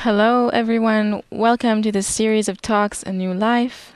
Hello, everyone. Welcome to this series of talks, A New Life.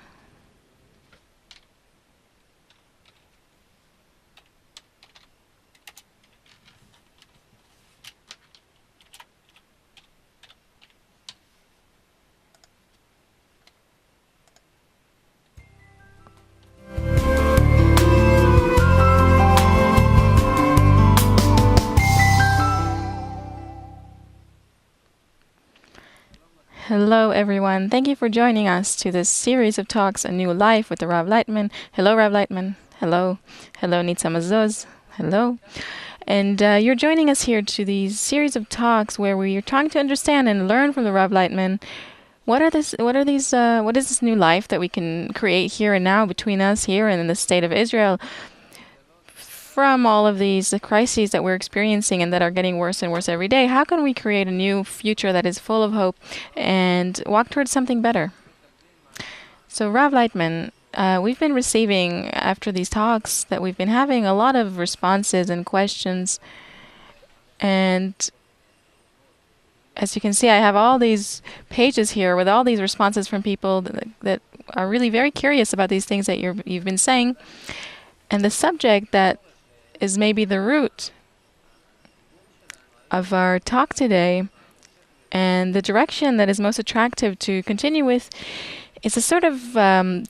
Hello, everyone. Thank you for joining us to this series of talks, A New Life with the Rav Laitman. Hello, Rav Laitman. Hello. Hello, Nitza Mazuz. Hello. And you're joining us here to these series of talks where we are trying to understand and learn from the Rav Laitman. What is this new life that we can create here and now between us here and in the state of Israel from all of these crises that we're experiencing and that are getting worse and worse every day? How can we create a new future that is full of hope and walk towards something better? So, Rav Laitman, we've been receiving, after these talks that we've been having, a lot of responses and questions. And as you can see, I have all these pages here with all these responses from people that are really very curious about these things that you've been saying. And the subject that is maybe the root of our talk today and the direction that is most attractive to continue with is a sort of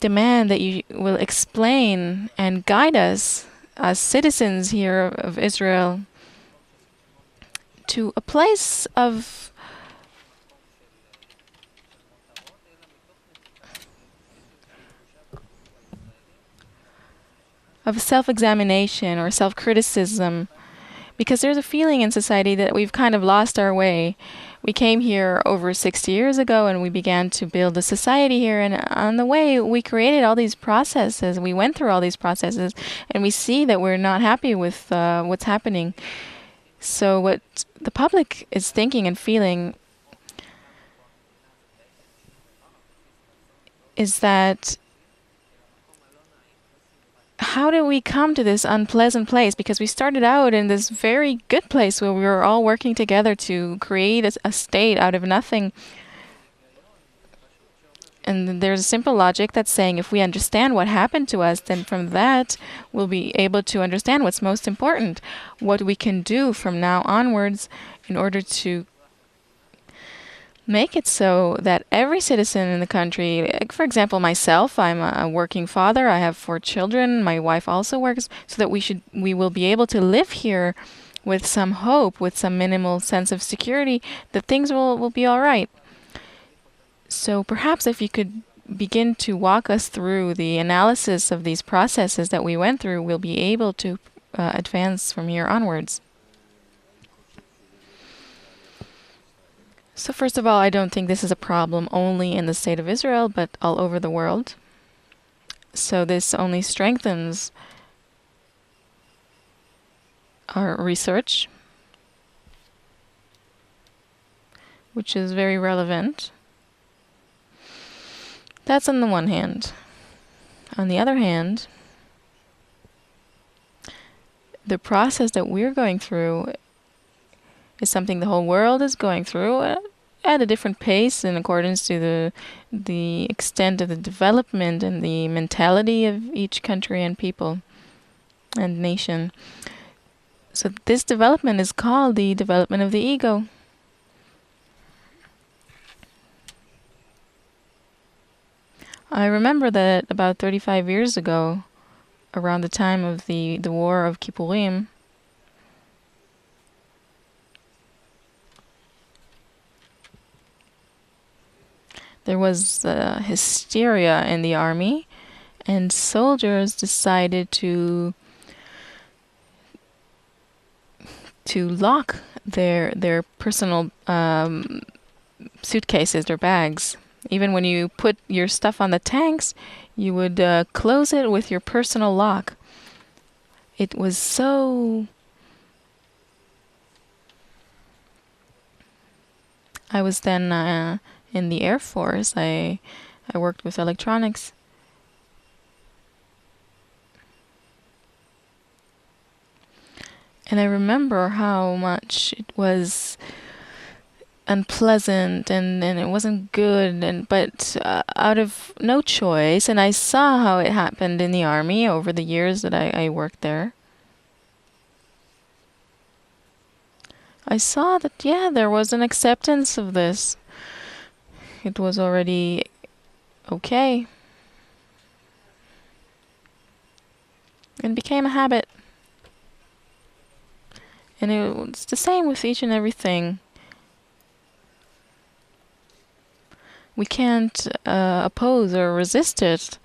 demand that you will explain and guide us as citizens here of Israel to a place of self-examination or self-criticism, because there's a feeling in society that we've kind of lost our way. We came here over 60 years ago and we began to build a society here, and on the way we created all these processes. We went through all these processes and we see that we're not happy with what's happening. So what the public is thinking and feeling is that how did we come to this unpleasant place? Because we started out in this very good place where we were all working together to create a state out of nothing. And there's a simple logic that's saying if we understand what happened to us, then from that we'll be able to understand what's most important, what we can do from now onwards in order to make it so that every citizen in the country, like for example myself, I'm a working father, I have 4 children, my wife also works, so that we will be able to live here with some hope, with some minimal sense of security, that things will be all right. So perhaps if you could begin to walk us through the analysis of these processes that we went through, we'll be able to advance from here onwards. So first of all, I don't think this is a problem only in the state of Israel, but all over the world. So this only strengthens our research, which is very relevant. That's on the one hand. On the other hand, the process that we're going through is something the whole world is going through at a different pace in accordance to the extent of the development and the mentality of each country and people and nation. So this development is called the development of the ego. I remember that about 35 years ago, around the time of the War of Kippurim, there was hysteria in the army, and soldiers decided to lock their personal suitcases, their bags. Even when you put your stuff on the tanks, you would close it with your personal lock. It was so... I was then in the Air Force. I worked with electronics. And I remember how much it was unpleasant, and it wasn't good, but out of no choice, and I saw how it happened in the army over the years that I worked there. I saw that, yeah, there was an acceptance of this. It was already okay and became a habit. And it's the same with each and everything. We can't oppose or resist it.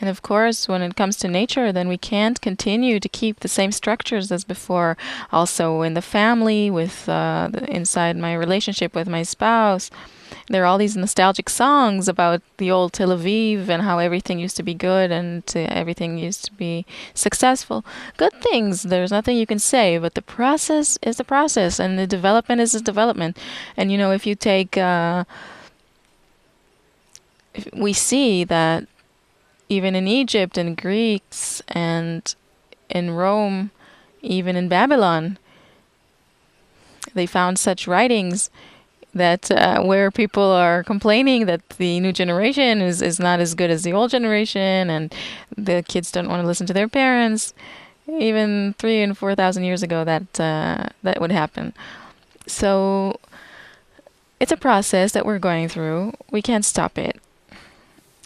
And of course, when it comes to nature, then we can't continue to keep the same structures as before. Also, in the family, with inside my relationship with my spouse, there are all these nostalgic songs about the old Tel Aviv and how everything used to be good and everything used to be successful. Good things. There's nothing you can say, but the process is the process, and the development is the development. And if you take, we see that even in Egypt and Greeks and in Rome, even in Babylon, they found such writings that where people are complaining that the new generation is not as good as the old generation, and the kids don't want to listen to their parents. Even 3,000 and 4,000 years ago, that would happen. So it's a process that we're going through. We can't stop it.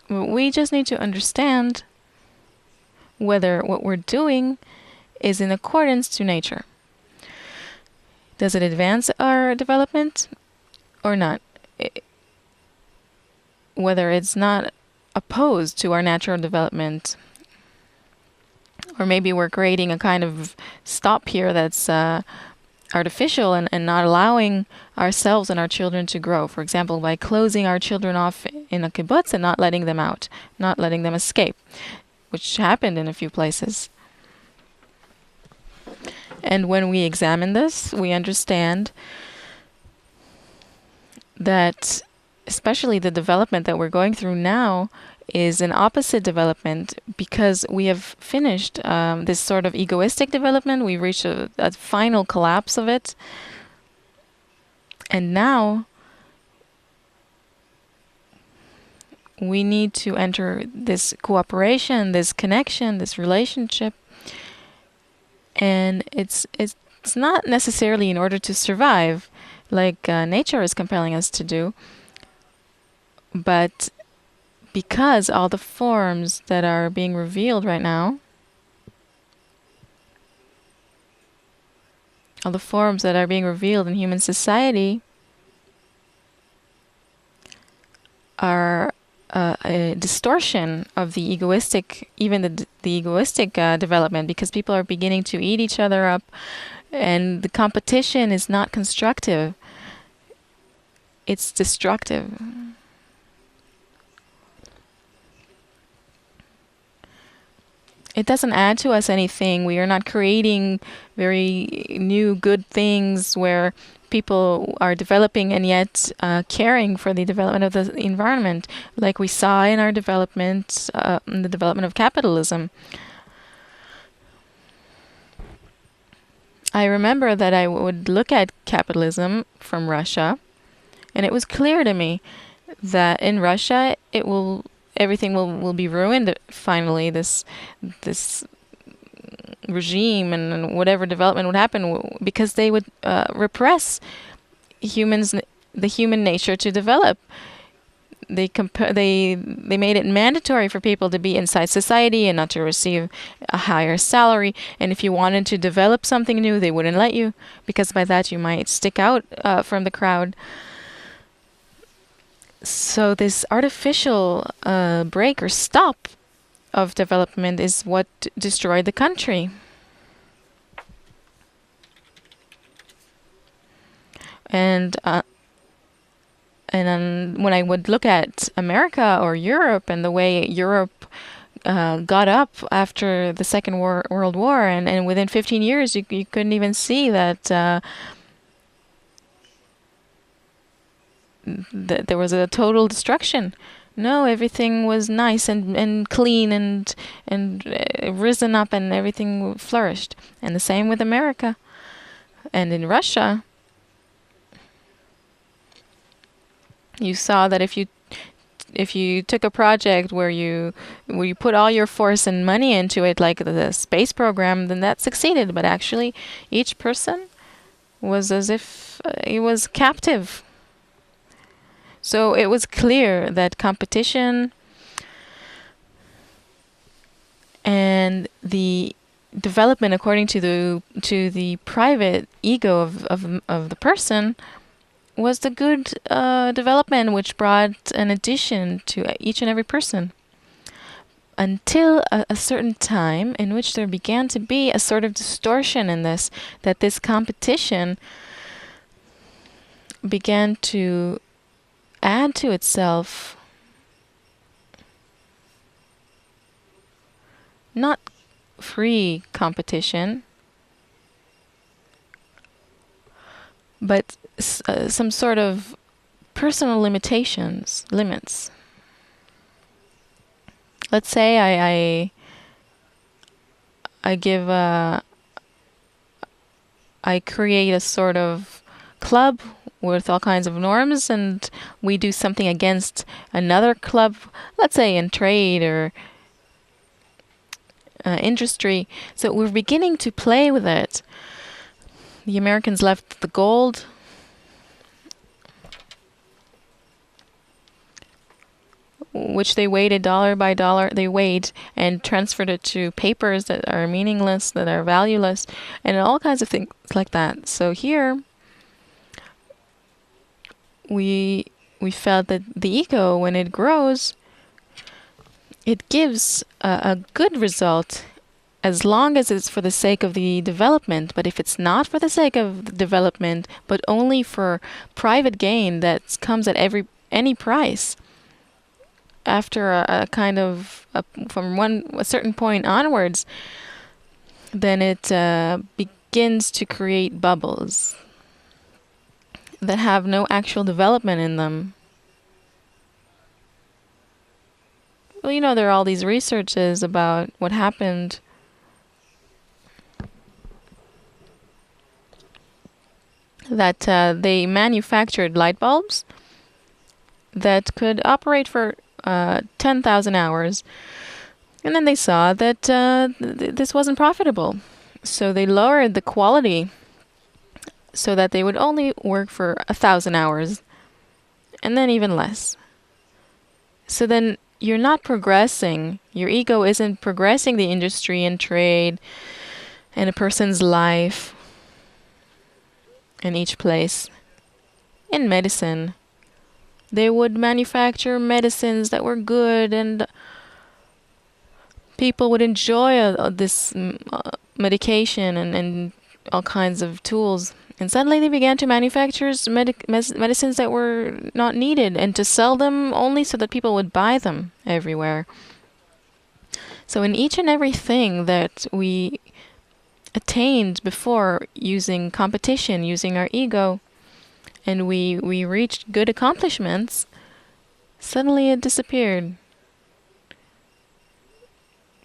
We just need to understand whether what we're doing is in accordance to nature. Does it advance our development or not? Whether it's not opposed to our natural development, or maybe we're creating a kind of stop here that's artificial and not allowing ourselves and our children to grow. For example, by closing our children off in a kibbutz and not letting them out, not letting them escape, which happened in a few places. And when we examine this, we understand that especially the development that we're going through now is an opposite development, because we have finished this sort of egoistic development. We reached a final collapse of it. And now we need to enter this cooperation, this connection, this relationship. And it's not necessarily in order to survive, like nature is compelling us to do, but because all the forms that are being revealed right now, all the forms that are being revealed in human society are a distortion of the egoistic, even the egoistic development, because people are beginning to eat each other up, and the competition is not constructive. It's destructive. It doesn't add to us anything. We are not creating very new good things where people are developing and yet caring for the development of the environment, like we saw in our development, in the development of capitalism. I remember that I would look at capitalism from Russia, and it was clear to me that in Russia everything will be ruined finally. This regime and whatever development would happen, because they would repress the human nature to develop. They made it mandatory for people to be inside society and not to receive a higher salary. And if you wanted to develop something new, they wouldn't let you, because by that you might stick out from the crowd. So this artificial break or stop of development is what destroyed the country. And when I would look at America or Europe and the way Europe got up after the Second World War, and within 15 years you couldn't even see that that there was a total destruction. No, everything was nice and clean and risen up, and everything flourished. And the same with America. And in Russia, you saw that if you took a project where you put all your force and money into it, like the space program, then that succeeded. But actually, each person was as if he was captive. So it was clear that competition and the development according to the private ego of the person was the good development, which brought an addition to each and every person, until a certain time in which there began to be a sort of distortion in this, that this competition began to add to itself not free competition, but some sort of personal limits. Let's say I create a sort of club with all kinds of norms, and we do something against another club, let's say in trade or industry. So we're beginning to play with it. The Americans left the gold, which they weighted dollar by dollar. They weighed and transferred it to papers that are meaningless, that are valueless, and all kinds of things like that. So here, we felt that the ego, when it grows, it gives a good result as long as it's for the sake of the development. But if it's not for the sake of the development, but only for private gain that comes at any price, after a kind of from a certain point onwards, then it begins to create bubbles that have no actual development in them. Well, there are all these researches about what happened that they manufactured light bulbs that could operate for 10,000 hours. And then they saw that this wasn't profitable. So they lowered the quality so that they would only work for 1,000 hours, and then even less. So then you're not progressing. Your ego isn't progressing the industry and trade and a person's life in each place. In medicine, they would manufacture medicines that were good, and people would enjoy this medication and all kinds of tools. And suddenly they began to manufacture medicines that were not needed, and to sell them only so that people would buy them everywhere. So in each and everything that we attained before, using competition, using our ego, and we reached good accomplishments, suddenly it disappeared.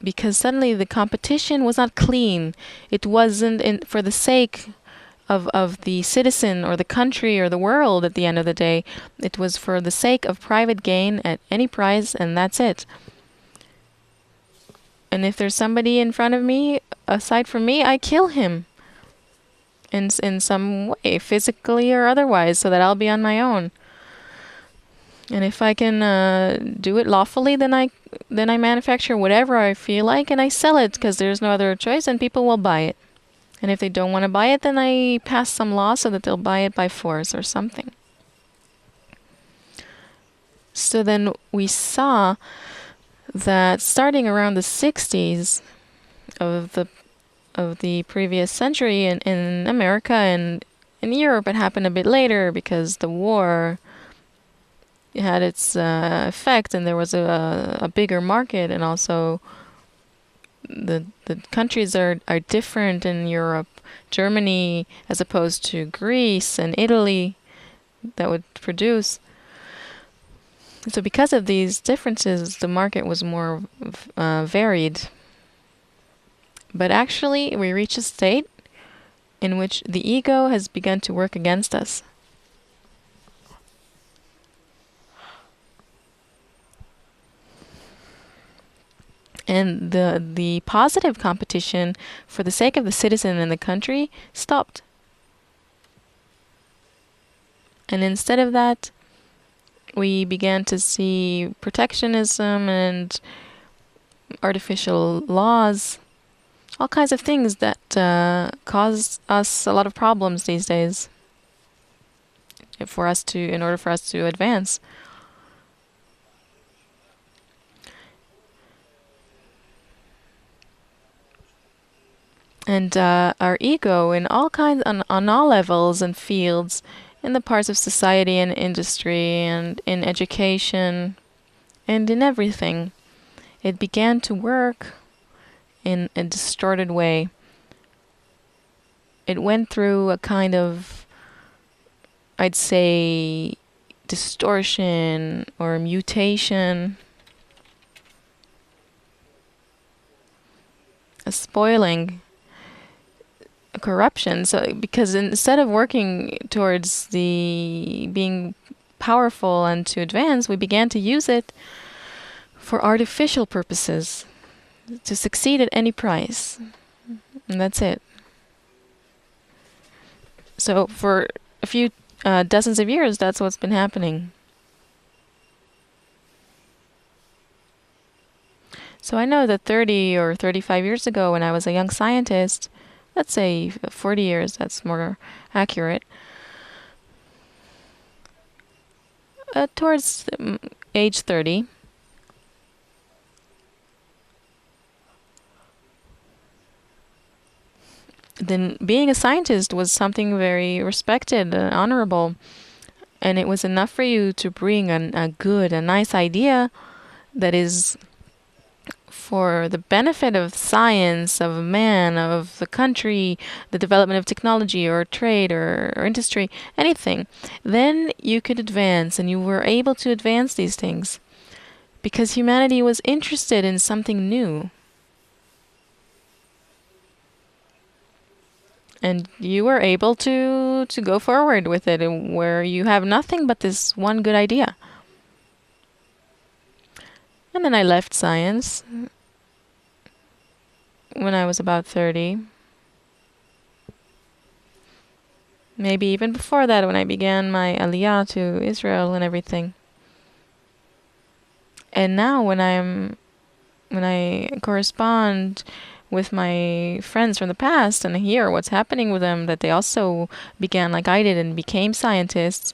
Because suddenly the competition was not clean. It wasn't for the sake of the citizen or the country or the world at the end of the day. It was for the sake of private gain at any price, and that's it. And if there's somebody in front of me, aside from me, I kill him in some way, physically or otherwise, so that I'll be on my own. And if I can do it lawfully, then I manufacture whatever I feel like, and I sell it because there's no other choice, and people will buy it. And if they don't want to buy it, then I pass some law so that they'll buy it by force or something. So then we saw that starting around the 60s of the previous century in America and in Europe, it happened a bit later because the war had its effect, and there was a bigger market, and also the countries are different in Europe. Germany, as opposed to Greece and Italy, that would produce. So because of these differences, the market was more varied. But actually, we reach a state in which the ego has begun to work against us. And the positive competition for the sake of the citizen and the country stopped. And instead of that, we began to see protectionism and artificial laws, all kinds of things that cause us a lot of problems these days in order for us to advance. And our ego in all kinds, on all levels and fields, in the parts of society and industry and in education and in everything, it began to work in a distorted way. It went through a kind of, I'd say, distortion or mutation, a spoiling, a corruption. So because instead of working towards the being powerful and to advance, we began to use it for artificial purposes, to succeed at any price. And that's it. So for a few dozens of years, that's what's been happening. So I know that 30 or 35 years ago, when I was a young scientist, let's say 40 years, that's more accurate, towards age 30, then being a scientist was something very respected, honorable, and it was enough for you to bring a nice idea that is for the benefit of science, of man, of the country, the development of technology or trade or industry, anything. Then you could advance, and you were able to advance these things because humanity was interested in something new. And you were able to go forward with it, where you have nothing but this one good idea. And then I left science when I was about 30. Maybe even before that, when I began my aliyah to Israel and everything. And now when I correspond with my friends from the past and hear what's happening with them, that they also began like I did and became scientists,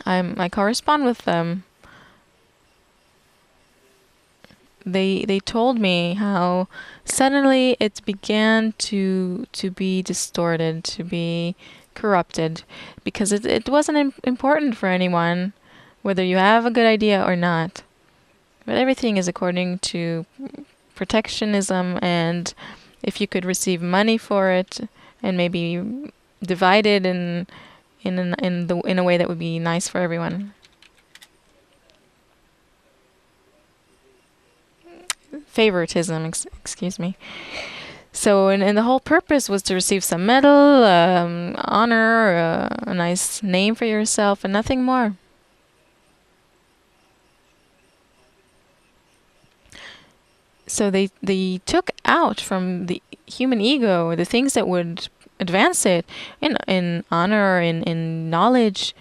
I correspond with them. They told me how suddenly it began to be distorted, to be corrupted, because it wasn't important for anyone whether you have a good idea or not. But everything is according to protectionism, and if you could receive money for it and maybe divide it in a way that would be nice for everyone. Favoritism, excuse me. So, and the whole purpose was to receive some medal, honor, a nice name for yourself, and nothing more. So they took out from the human ego the things that would advance it in honor, in knowledge,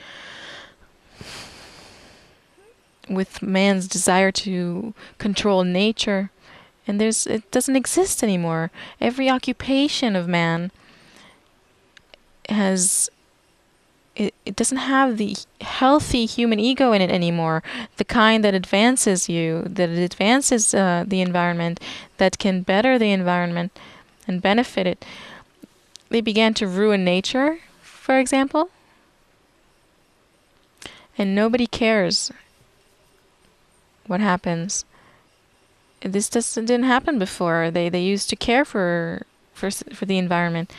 with man's desire to control nature. And it doesn't exist anymore. Every occupation of man it doesn't have the healthy human ego in it anymore, the kind that advances you, that advances the environment, that can better the environment and benefit it. They began to ruin nature, for example, and nobody cares what happens. This just didn't happen before. They used to care for the environment.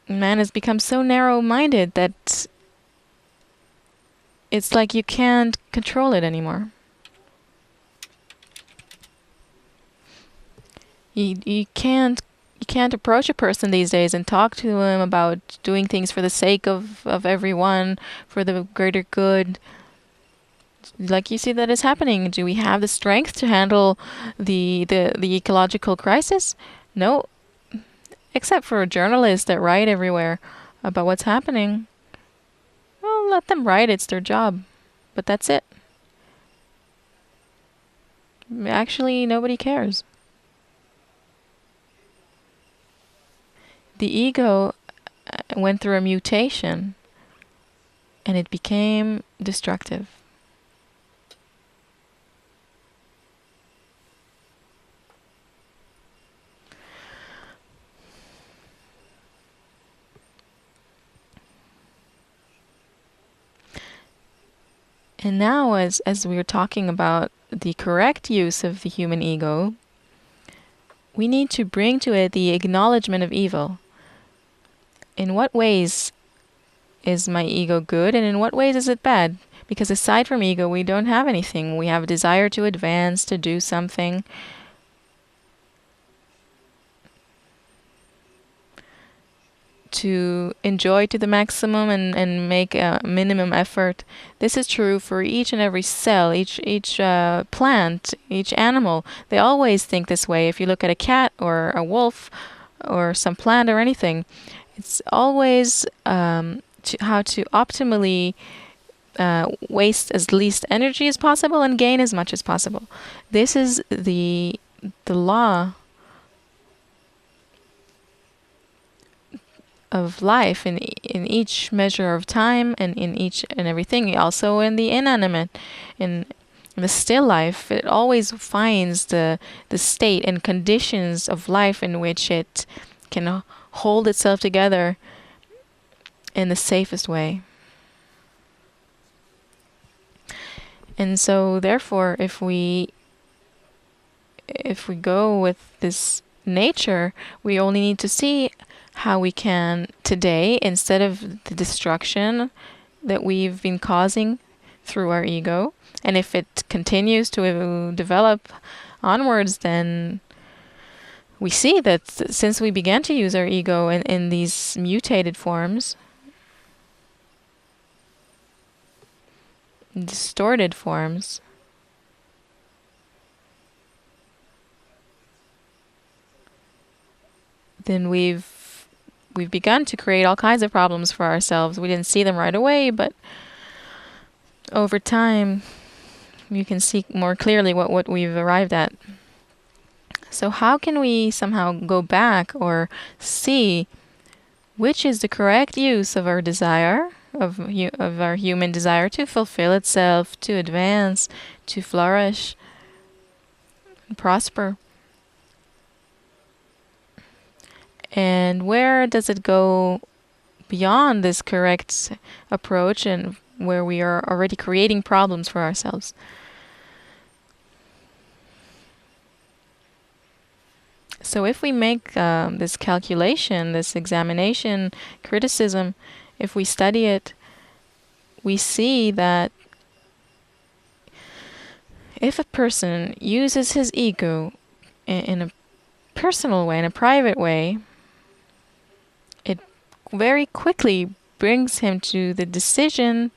Man has become so narrow-minded that it's like you can't control it anymore. You can't approach a person these days and talk to him about doing things for the sake of everyone, for the greater good. Like you see that is happening. Do we have the strength to handle the ecological crisis? No, except for journalists that write everywhere about what's happening. Well, let them write, it's their job. But that's it. Actually, nobody cares. The ego went through a mutation and it became destructive. And now, as we are talking about the correct use of the human ego, we need to bring to it the acknowledgement of evil. In what ways is my ego good, and in what ways is it bad? Because aside from ego, we don't have anything. We have a desire to advance, to do something. To enjoy to the maximum and make a minimum effort. This is true for each and every cell, each plant, each animal. They always think this way. If you look at a cat or a wolf or some plant or anything, it's always how to optimally waste as least energy as possible and gain as much as possible. This is the law of life in each measure of time and in each and everything. Also in the inanimate, in the still life, it always finds the state and conditions of life in which it can hold itself together in the safest way. And so therefore, if we go with this nature, we only need to see how we can today, instead of the destruction that we've been causing through our ego, and if it continues to develop onwards, then we see that since we began to use our ego in these mutated forms, distorted forms, then we've begun to create all kinds of problems for ourselves. We didn't see them right away, but over time, you can see more clearly what we've arrived at. So how can we somehow go back or see which is the correct use of our desire, of our human desire to fulfill itself, to advance, to flourish, and prosper? And where does it go beyond this correct approach and where we are already creating problems for ourselves? So if we make this calculation, this examination, criticism, if we study it, we see that if a person uses his ego in a personal way, in a private way, it very quickly brings him to the decision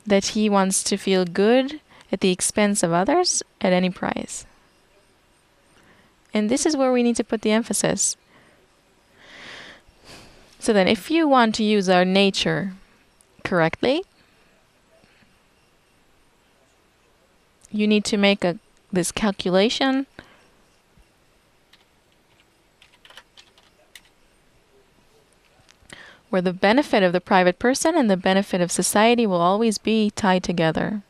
that he wants to feel good at the expense of others at any price. And this is where we need to put the emphasis. So then, if you want to use our nature correctly, you need to make this calculation where the benefit of the private person and the benefit of society will always be tied together.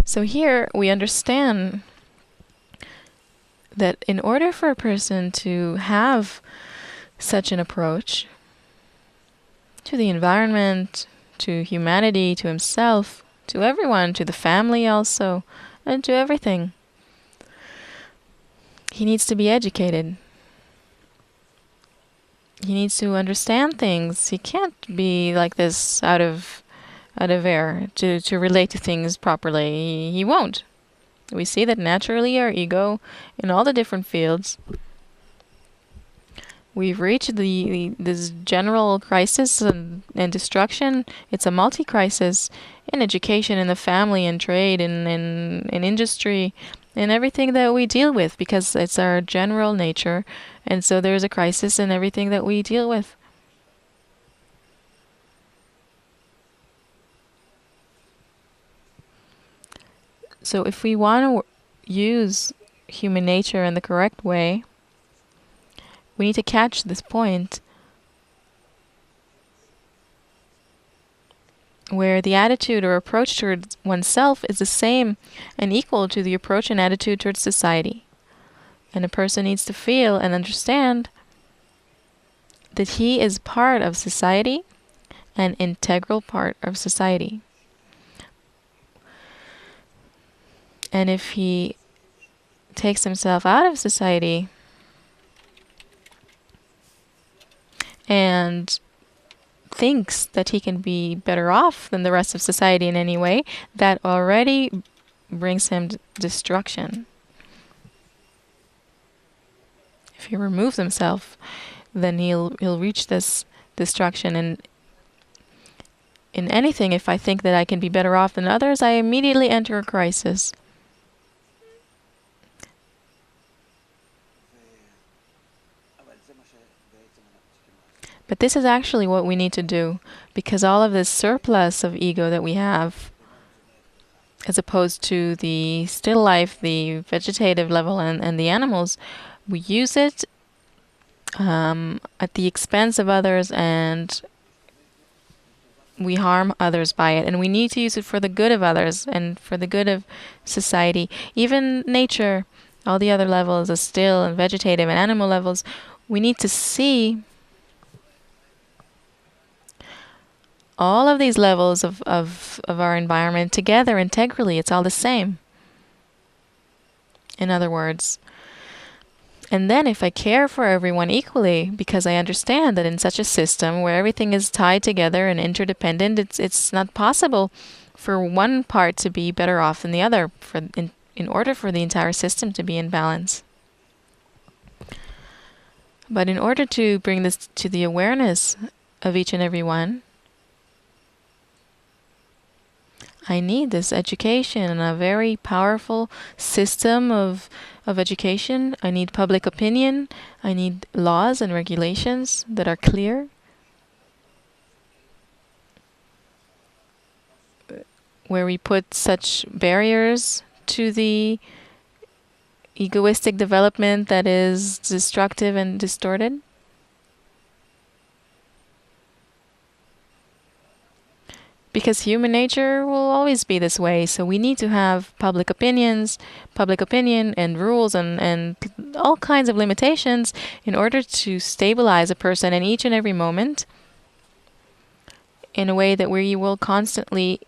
So here we understand that in order for a person to have such an approach to the environment, to humanity, to himself, to everyone, to the family also, and to everything, he needs to be educated. He needs to understand things. He can't be like this out of air to relate to things properly. He won't. We see that naturally our ego in all the different fields. We've reached this general crisis and destruction. It's a multi-crisis in education, in the family, in trade, in industry, in everything that we deal with, because it's our general nature. And so there's a crisis in everything that we deal with. So if we want to use human nature in the correct way, we need to catch this point where the attitude or approach towards oneself is the same and equal to the approach and attitude towards society. And a person needs to feel and understand that he is part of society, an integral part of society. And if he takes himself out of society and thinks that he can be better off than the rest of society in any way, that already brings him destruction. If he removes himself, then he'll reach this destruction. And in anything, if I think that I can be better off than others, I immediately enter a crisis. But this is actually what we need to do, because all of this surplus of ego that we have, as opposed to the still life, the vegetative level, and the animals, we use it at the expense of others, and we harm others by it. And we need to use it for the good of others and for the good of society. Even nature, all the other levels, the still and vegetative and animal levels, we need to see all of these levels of our environment together integrally. It's all the same, in other words. And then if I care for everyone equally, because I understand that in such a system where everything is tied together and interdependent, it's not possible for one part to be better off than the other in order for the entire system to be in balance. But in order to bring this to the awareness of each and every one, I need this education and a very powerful system of education. I need public opinion. I need laws and regulations that are clear, where we put such barriers to the egoistic development that is destructive and distorted. Because human nature will always be this way, so we need to have public opinion and rules and all kinds of limitations in order to stabilize a person in each and every moment in a way that we will constantly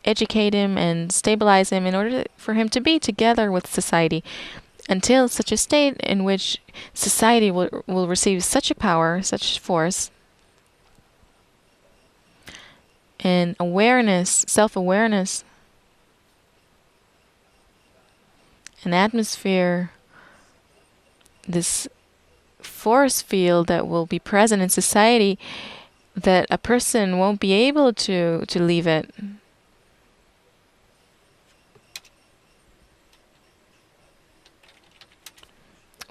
educate him and stabilize him in order for him to be together with society until such a state in which society will receive such a power, such force, and awareness, self-awareness, an atmosphere, this force field that will be present in society, that a person won't be able to leave it.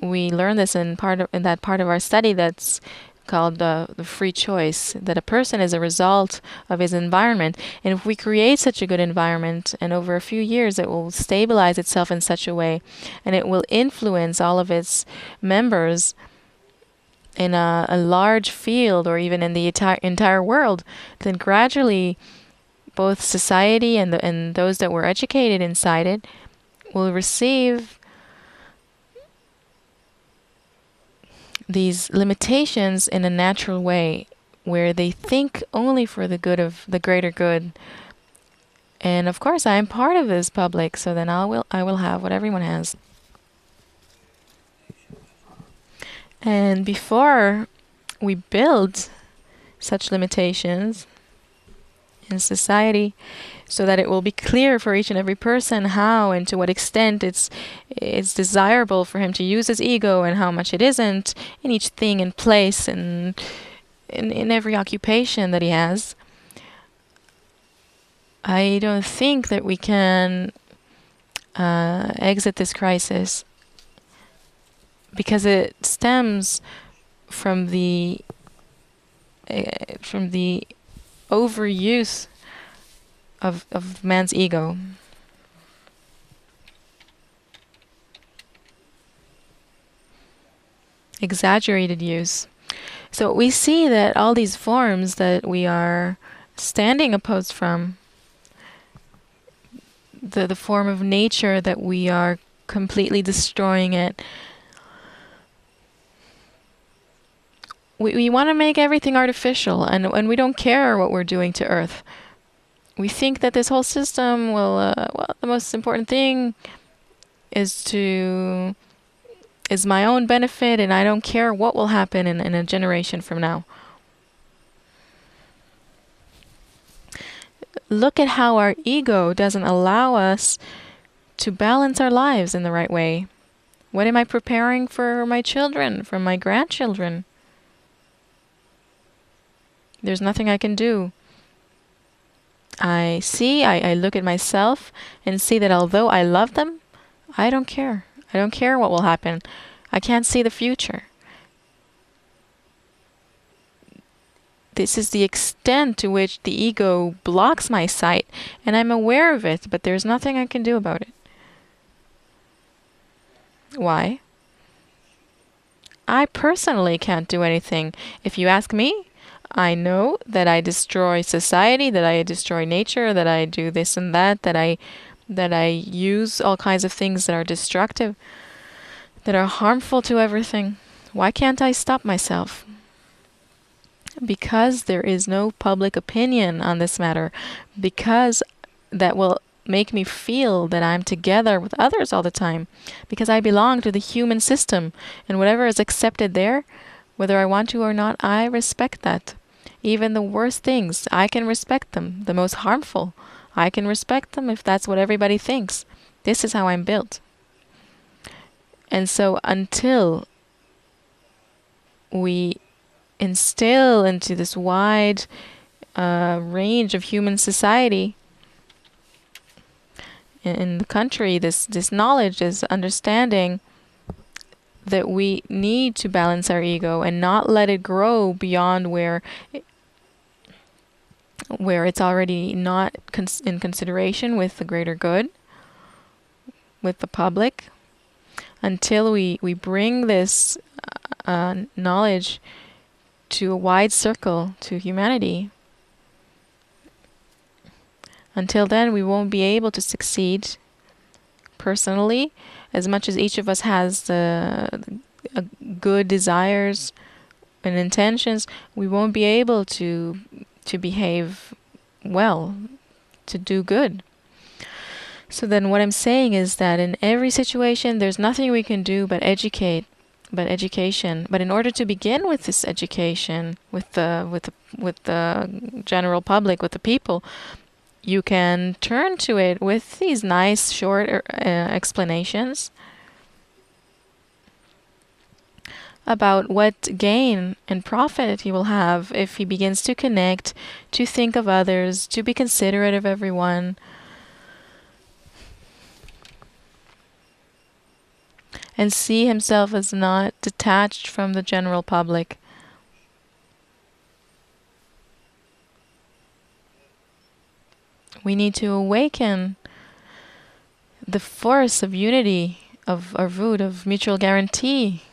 We learn this in that part of our study that's called the free choice, that a person is a result of his environment. And if we create such a good environment, and over a few years it will stabilize itself in such a way, and it will influence all of its members in a large field, or even in the entire world, then gradually both society and those that were educated inside it will receive these limitations in a natural way, where they think only for the good of the greater good. And of course, I am part of this public, so then I will have what everyone has. And before we build such limitations in society, so that it will be clear for each and every person how and to what extent it's desirable for him to use his ego and how much it isn't in each thing and place and in every occupation that he has. I don't think that we can exit this crisis because it stems from the overuse of man's ego. Exaggerated use. So we see that all these forms that we are standing opposed from, the form of nature that we are completely destroying it, we want to make everything artificial, and we don't care what we're doing to Earth. We think that this whole system will, the most important thing is my own benefit, and I don't care what will happen in a generation from now. Look at how our ego doesn't allow us to balance our lives in the right way. What am I preparing for my children, for my grandchildren? There's nothing I can do. I look at myself and see that although I love them, I don't care. I don't care what will happen. I can't see the future. This is the extent to which the ego blocks my sight, and I'm aware of it, but there's nothing I can do about it. Why? I personally can't do anything. If you ask me, I know that I destroy society, that I destroy nature, that I do this and that I use all kinds of things that are destructive, that are harmful to everything. Why can't I stop myself? Because there is no public opinion on this matter, because that will make me feel that I'm together with others all the time, because I belong to the human system, and whatever is accepted there, whether I want to or not, I respect that. Even the worst things, I can respect them. The most harmful, I can respect them if that's what everybody thinks. This is how I'm built. And so until we instill into this wide range of human society in the country this knowledge, this understanding that we need to balance our ego and not let it grow beyond where it's already not in consideration with the greater good, with the public, until we bring this knowledge to a wide circle, to humanity. Until then, we won't be able to succeed personally, as much as each of us has good desires and intentions. We won't be able to behave well, to do good. So then what I'm saying is that in every situation, there's nothing we can do but education. But in order to begin with this education, with the general public, with the people, you can turn to it with these nice short explanations about what gain and profit he will have if he begins to connect, to think of others, to be considerate of everyone, and see himself as not detached from the general public. We need to awaken the force of unity, of arvut, of mutual guarantee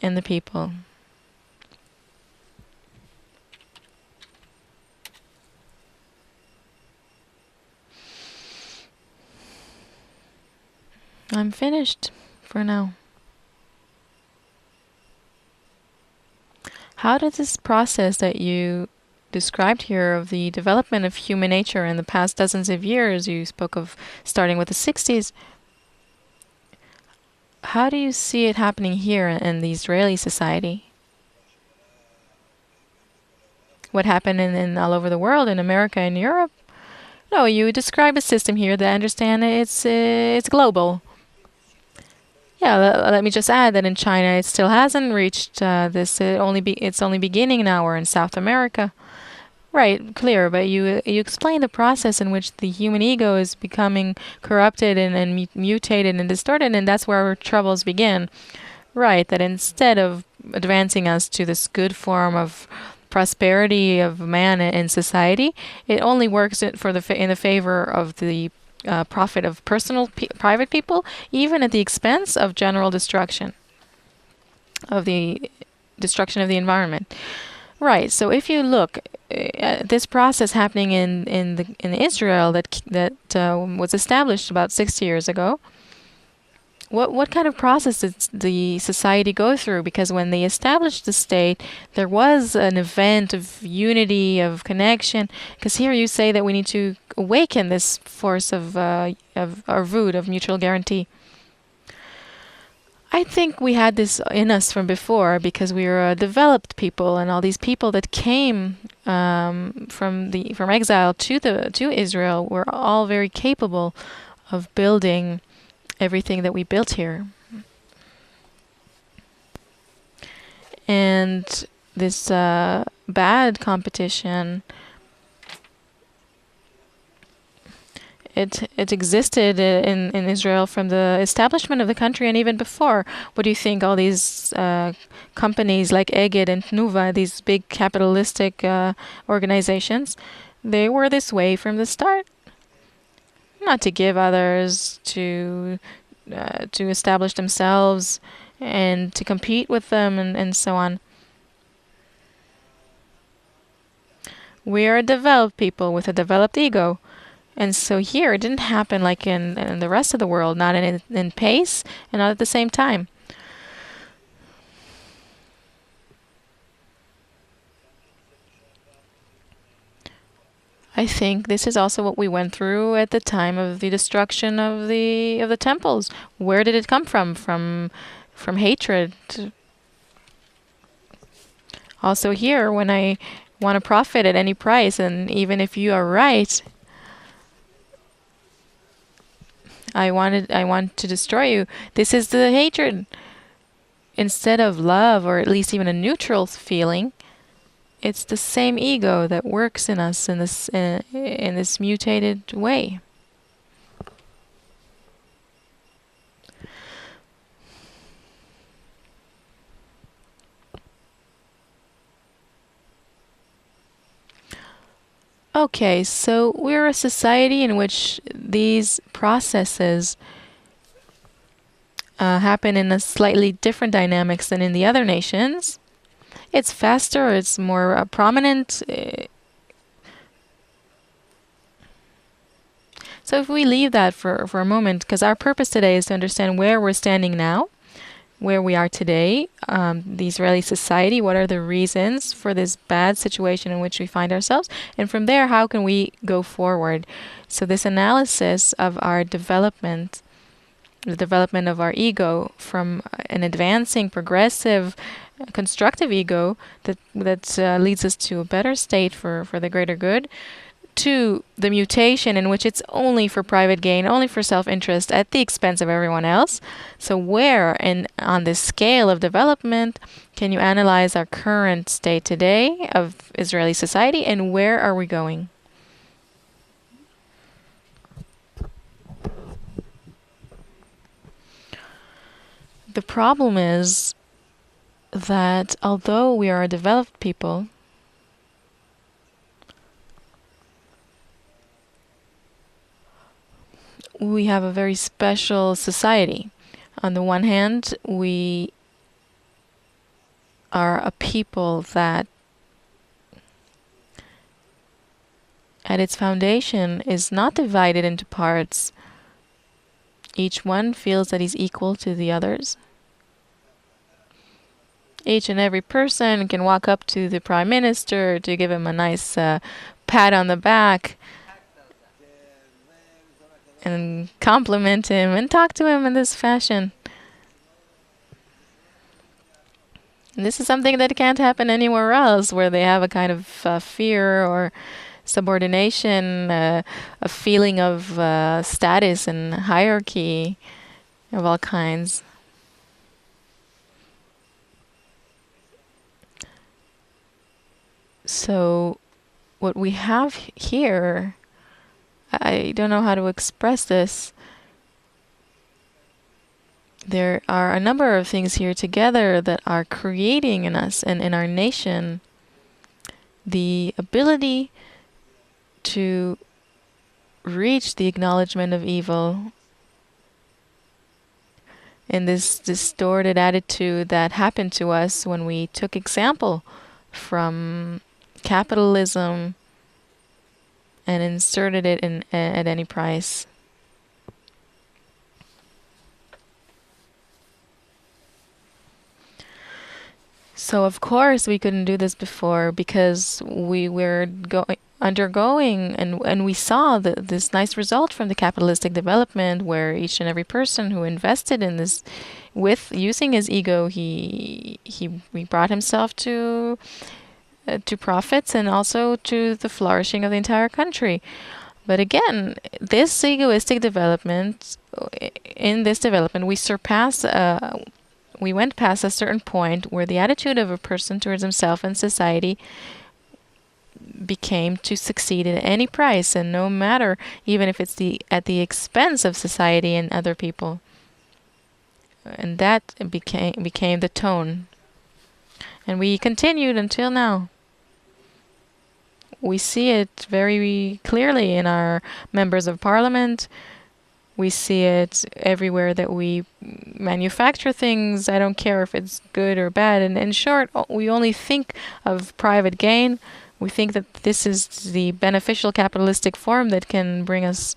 in the people. I'm finished for now. How did this process that you described here of the development of human nature in the past dozens of years, you spoke of starting with the 60s, how do you see it happening here in the Israeli society? What happened in all over the world, in America and Europe? No, you describe a system here that I understand it's global. Yeah, let me just add that in China it still hasn't reached this. It's only beginning now, or in South America. Right, clear. But you explain the process in which the human ego is becoming corrupted and mutated and distorted, and that's where our troubles begin. Right, that instead of advancing us to this good form of prosperity of man in society, it only works in the favor of the profit of private people, even at the expense of general destruction of the destruction of the environment. Right. So if you look at this process happening in Israel that was established about 60 years ago, what kind of process did the society go through? Because when they established the state, there was an event of unity, of connection. Because here you say that we need to awaken this force of arvud, of mutual guarantee. I think we had this in us from before because we were a developed people, and all these people that came from exile to Israel were all very capable of building everything that we built here. And this bad competition, it existed in Israel from the establishment of the country and even before. What do you think? All these companies like Eged and Tnuva, these big capitalistic organizations, they were this way from the start. Not to give others, to establish themselves and to compete with them and so on. We are a developed people with a developed ego. And so here it didn't happen like in the rest of the world, not in pace and not at the same time. I think this is also what we went through at the time of the destruction of the temples. Where did it come from? From hatred. Also here, when I want to profit at any price, and even if you are right, I want to destroy you. This is the hatred. Instead of love, or at least even a neutral feeling, it's the same ego that works in us in this mutated way. Okay, so we're a society in which these processes happen in a slightly different dynamics than in the other nations. It's faster, it's more prominent. So if we leave that for a moment, because our purpose today is to understand where we're standing now, where we are today, the Israeli society, what are the reasons for this bad situation in which we find ourselves, and from there, how can we go forward? So this analysis of our development, the development of our ego from an advancing, progressive, constructive ego that leads us to a better state for the greater good, to the mutation in which it's only for private gain, only for self-interest at the expense of everyone else. So where on this scale of development can you analyze our current state today of Israeli society, and where are we going? The problem is that although we are a developed people, we have a very special society. On the one hand, we are a people that at its foundation is not divided into parts. Each one feels that he's equal to the others. Each and every person can walk up to the prime minister to give him a nice pat on the back and compliment him and talk to him in this fashion. And this is something that can't happen anywhere else, where they have a kind of fear or subordination, a feeling of status and hierarchy of all kinds. So what we have here, I don't know how to express this. There are a number of things here together that are creating in us and in our nation the ability to reach the acknowledgement of evil in this distorted attitude that happened to us when we took example from capitalism and inserted it in at any price. So of course we couldn't do this before because we were undergoing and we saw this nice result from the capitalistic development where each and every person who invested in this with using his ego he brought himself to profits and also to the flourishing of the entire country. But again, this egoistic development, in this development, we went past a certain point where the attitude of a person towards himself and society became to succeed at any price, and no matter, even if it's at the expense of society and other people. And that became the tone. And we continued until now. We see it very clearly in our members of parliament. We see it everywhere that we manufacture things. I don't care if it's good or bad. And in short, we only think of private gain. We think that this is the beneficial capitalistic form that can bring us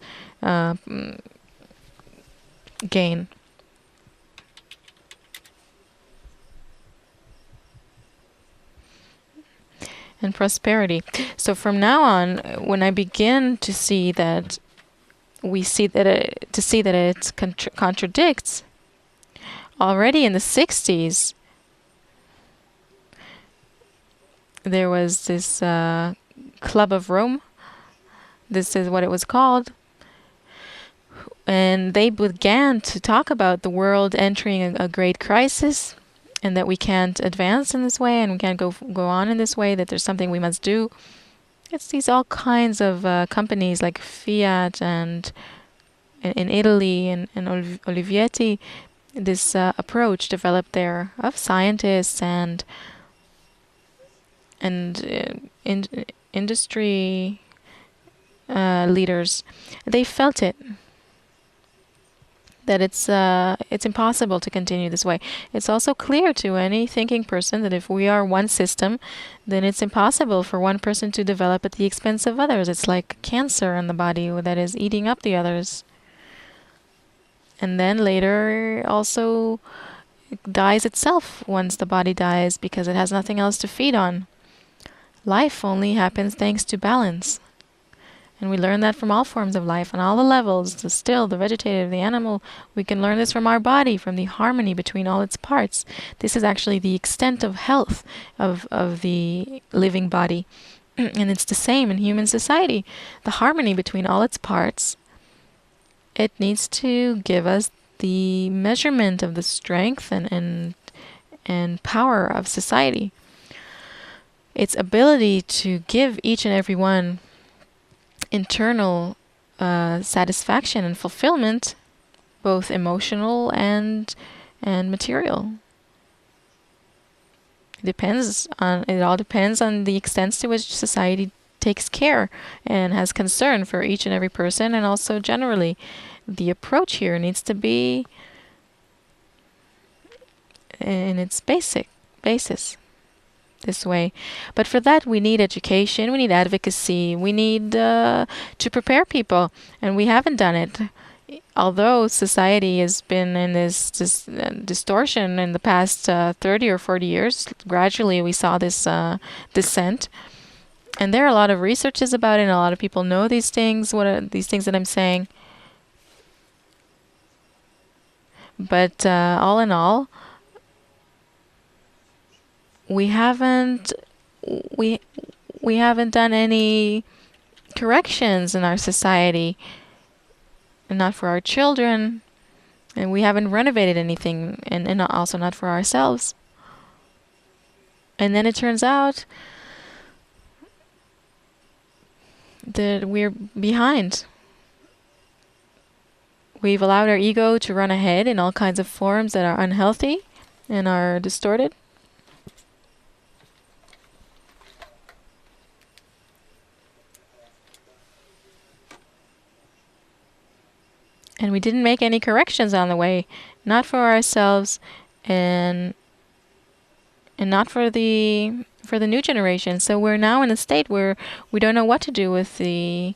gain. And prosperity. So from now on, when I begin to see that it contradicts, already in the 60s, there was this Club of Rome. This is what it was called. And they began to talk about the world entering a great crisis, and that we can't advance in this way and we can't go on in this way, that there's something we must do. It's these all kinds of companies like Fiat and in Italy and Olivetti, this approach developed there of scientists and industry leaders. They felt it, that it's impossible to continue this way. It's also clear to any thinking person that if we are one system, then it's impossible for one person to develop at the expense of others. It's like cancer in the body that is eating up the others. And then later also dies itself once the body dies because it has nothing else to feed on. Life only happens thanks to balance. And we learn that from all forms of life on all the levels, the still, the vegetative, the animal. We can learn this from our body, from the harmony between all its parts. This is actually the extent of health of the living body. And it's the same in human society. The harmony between all its parts, it needs to give us the measurement of the strength and power of society. Its ability to give each and every one internal satisfaction and fulfillment, both emotional and material. It all depends on the extent to which society takes care and has concern for each and every person, and also generally the approach here needs to be in its basis this way. But for that we need education, we need advocacy, we need to prepare people, and we haven't done it. Although society has been in this distortion in the past 30 or 40 years, gradually we saw this descent. And there are a lot of researches about it, and a lot of people know these things, what are these things that I'm saying. But all in all, we haven't we we haven't done any corrections in our society, and not for our children, and we haven't renovated anything, and also not for ourselves. And then it turns out that we're behind. We've allowed our ego to run ahead in all kinds of forms that are unhealthy and are distorted. And we didn't make any corrections on the way, not for ourselves, and not for the new generation. So we're now in a state where we don't know what to do with the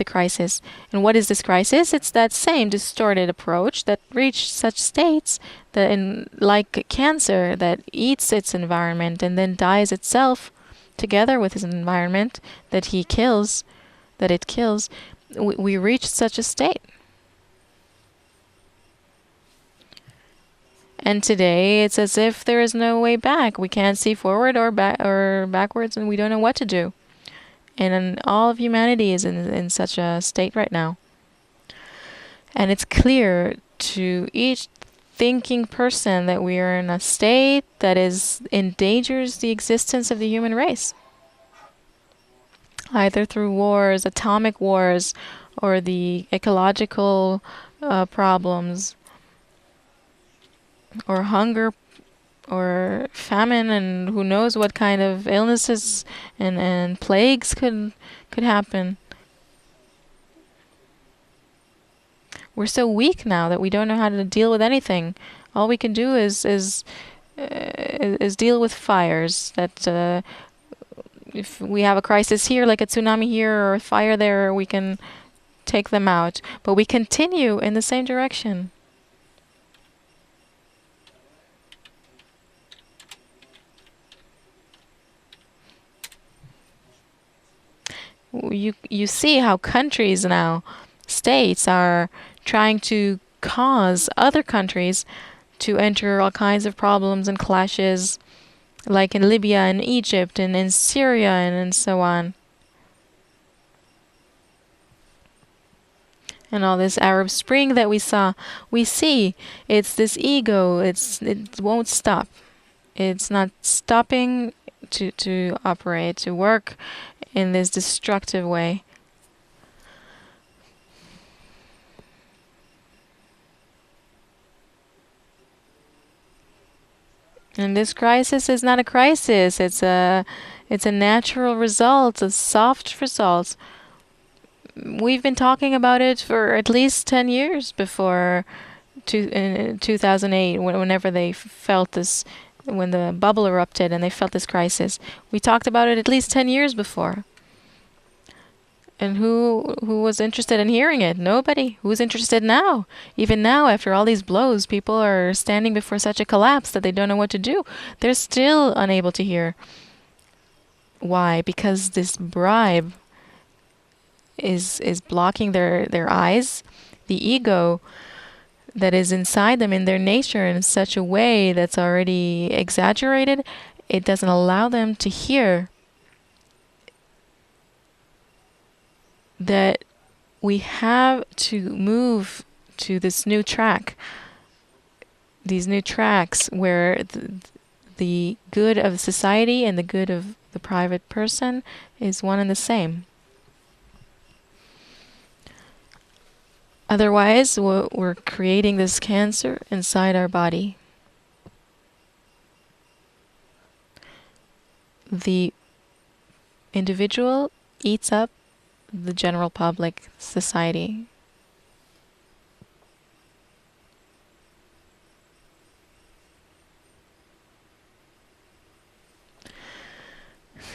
crisis. And what is this crisis? It's that same distorted approach that reached such states that, like cancer, that eats its environment and then dies itself together with its environment that it kills. We reach such a state. And today it's as if there is no way back. We can't see forward or backwards, and we don't know what to do. And all of humanity is in such a state right now. And it's clear to each thinking person that we are in a state that endangers the existence of the human race. Either through wars, atomic wars, or the ecological problems, or hunger, or famine, and who knows what kind of illnesses and plagues could happen. We're so weak now that we don't know how to deal with anything. All we can do is deal with fires. That if we have a crisis here, like a tsunami here or a fire there, we can take them out. But we continue in the same direction. You see how countries now, states, are trying to cause other countries to enter all kinds of problems and clashes, like in Libya and Egypt and in Syria and so on. And all this Arab Spring that we see it's this ego. It won't stop. It's not stopping to operate, to work in this destructive way. And this crisis is not a crisis. It's a natural result, a soft result. We've been talking about it for at least 10 years before in 2008, whenever they felt this, when the bubble erupted and they felt this crisis. We talked about it at least 10 years before. And who was interested in hearing it? Nobody. Who's interested now? Even now, after all these blows, people are standing before such a collapse that they don't know what to do. They're still unable to hear. Why? Because this bribe is blocking their eyes. The ego that is inside them in their nature in such a way that's already exaggerated, it doesn't allow them to hear that we have to move to this new track, these new tracks where the good of society and the good of the private person is one and the same. Otherwise, we're creating this cancer inside our body. The individual eats up the general public, society.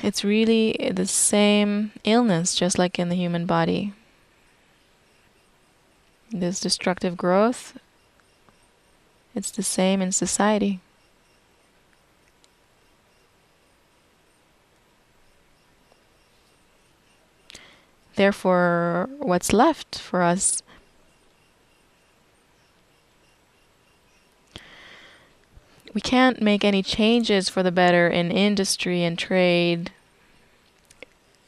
It's really the same illness, just like in the human body. This destructive growth, it's the same in society. Therefore, what's left for us We can't make any changes for the better in industry and trade,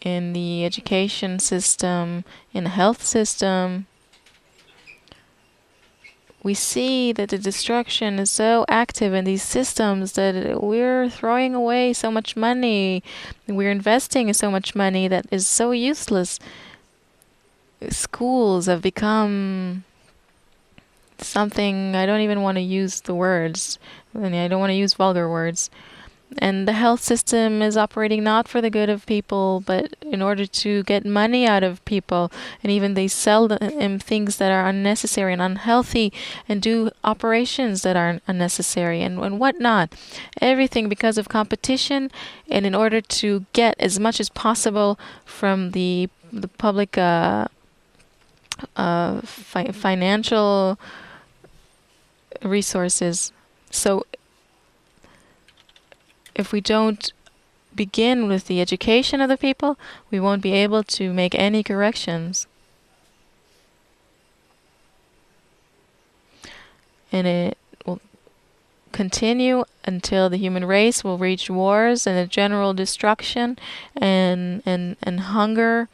in the education system, in the health system. We see that the destruction is so active in these systems that we're throwing away so much money. We're investing so much money that is so useless. Schools have become something, I don't even want to use the words. I don't want to use vulgar words. And the health system is operating not for the good of people, but in order to get money out of people. And even they sell them things that are unnecessary and unhealthy and do operations that are unnecessary and whatnot. Everything because of competition and in order to get as much as possible from the public financial resources. So if we don't begin with the education of the people, we won't be able to make any corrections. And it will continue until the human race will reach wars and a general destruction and hunger,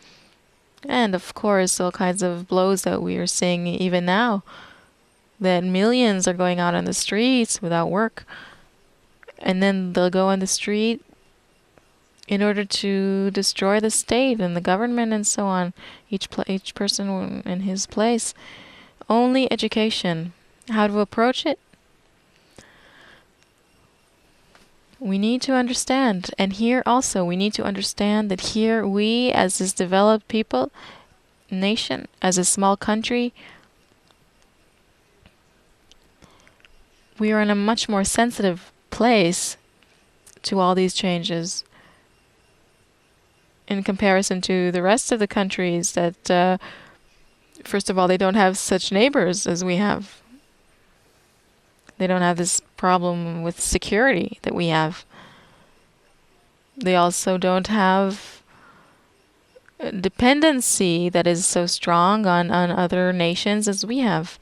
and of course all kinds of blows that we are seeing even now, that millions are going out on the streets without work. And then they'll go on the street in order to destroy the state and the government and so on, each person in his place. Only education. How to approach it? We need to understand. And here also we need to understand that here we, as this developed nation, as a small country, we are in a much more sensitive place to all these changes in comparison to the rest of the countries that, first of all, they don't have such neighbors as we have. They don't have this problem with security that we have. They also don't have dependency that is so strong on other nations as we have.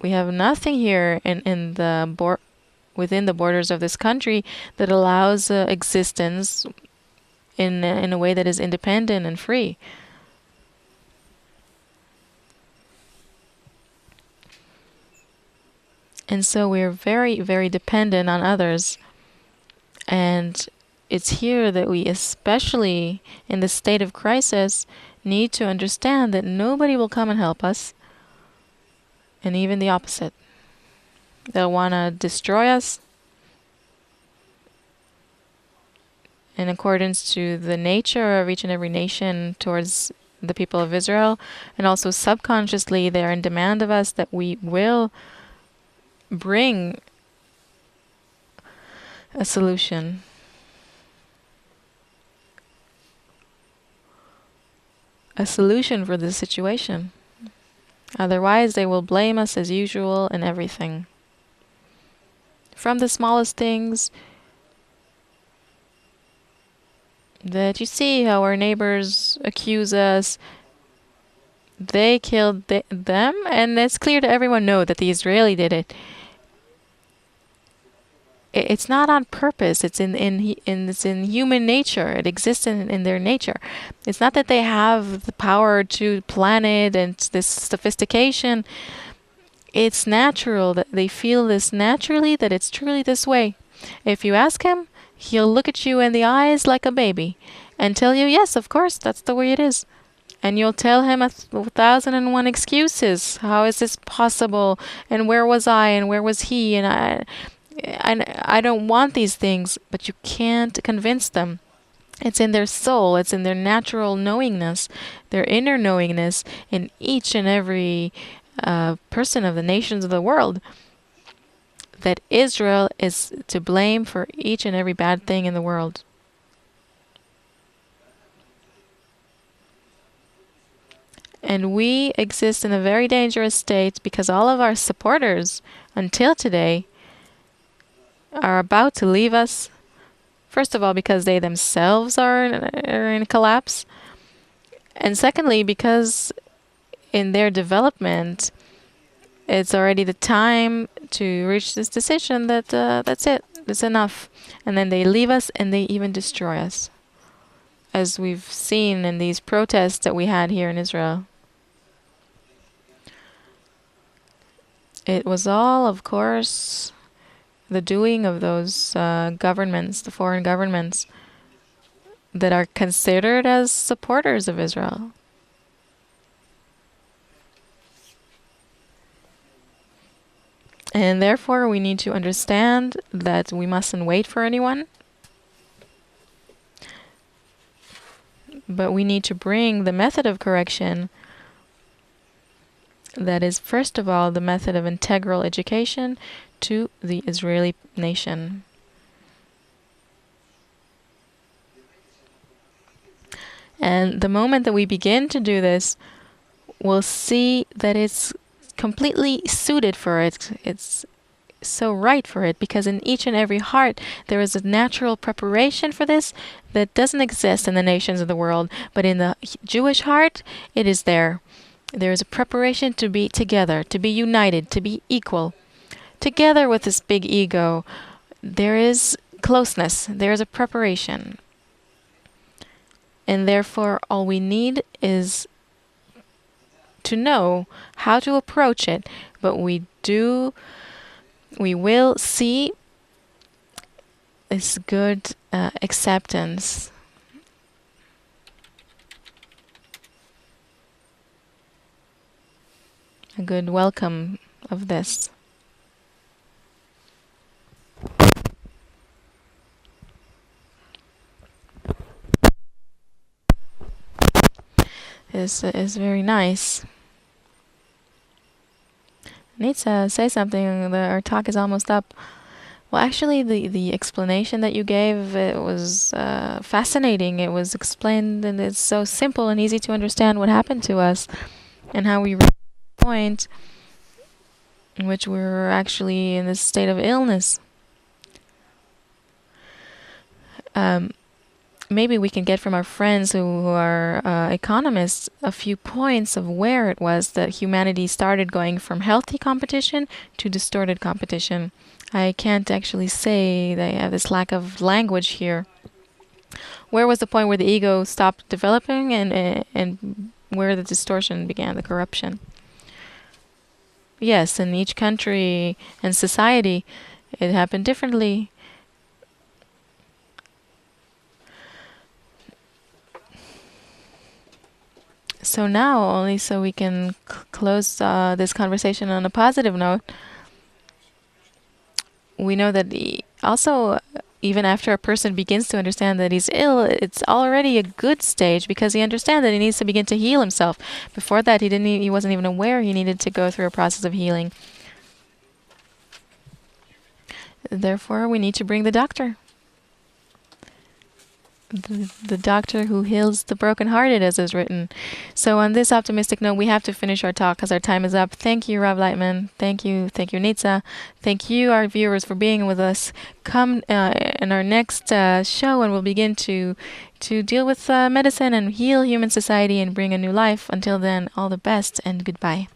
We have nothing here in the within the borders of this country that allows existence in a way that is independent and free. And so we're very, very dependent on others. And it's here that we, especially in the state of crisis, need to understand that nobody will come and help us. And even the opposite. They'll want to destroy us in accordance to the nature of each and every nation towards the people of Israel. And also subconsciously they are in demand of us that we will bring a solution. A solution for this situation. Otherwise, they will blame us as usual in everything. From the smallest things that you see how our neighbors accuse us, they killed them, and it's clear to everyone that the Israeli did it. It's not on purpose. It's it's in human nature. It exists in their nature. It's not that they have the power to plan it and this sophistication. It's natural that they feel this naturally, that it's truly this way. If you ask him, he'll look at you in the eyes like a baby and tell you, yes, of course, that's the way it is. And you'll tell him 1,001 excuses. How is this possible? And where was I? And where was he? And I don't want these things, but you can't convince them. It's in their soul. It's in their natural knowingness, their inner knowingness in each and every person of the nations of the world, that Israel is to blame for each and every bad thing in the world. And we exist in a very dangerous state because all of our supporters, until today, are about to leave us. First of all, because they themselves are in collapse. And secondly, because in their development, it's already the time to reach this decision that that's it, it's enough. And then they leave us and they even destroy us, as we've seen in these protests that we had here in Israel. It was all, of course, the doing of those governments, the foreign governments, that are considered as supporters of Israel. And therefore, we need to understand that we mustn't wait for anyone, but we need to bring the method of correction that is, first of all, the method of integral education to the Israeli nation. And the moment that we begin to do this, we'll see that it's completely suited for it. It's so right for it, because in each and every heart there is a natural preparation for this that doesn't exist in the nations of the world, but in the Jewish heart it is there. There is a preparation to be together, to be united, to be equal. Together with this big ego, there is closeness, there is a preparation. And therefore, all we need is to know how to approach it. But we will see this good acceptance. A good welcome of this. Is very nice. Nitsa, say something. Our talk is almost up. Well, actually, the explanation that you gave, it was fascinating. It was explained, and it's so simple and easy to understand what happened to us and how we reached the point in which we were actually in this state of illness. Maybe we can get from our friends who are economists a few points of where it was that humanity started going from healthy competition to distorted competition. I can't actually say that I have this lack of language here. Where was the point where the ego stopped developing, and where the distortion began, the corruption? Yes, in each country and society, it happened differently. So now, only so we can close this conversation on a positive note, we know that also, even after a person begins to understand that he's ill, it's already a good stage, because he understands that he needs to begin to heal himself. Before that, he wasn't even aware he needed to go through a process of healing. Therefore, we need to bring the doctor. The doctor who heals the brokenhearted, as is written. So on this optimistic note, we have to finish our talk because our time is up. Thank you, Rav Laitman. Thank you, Nitsa. Thank you, our viewers, for being with us. Come in our next show, and we'll begin to deal with medicine and heal human society and bring a new life. Until then, all the best and goodbye.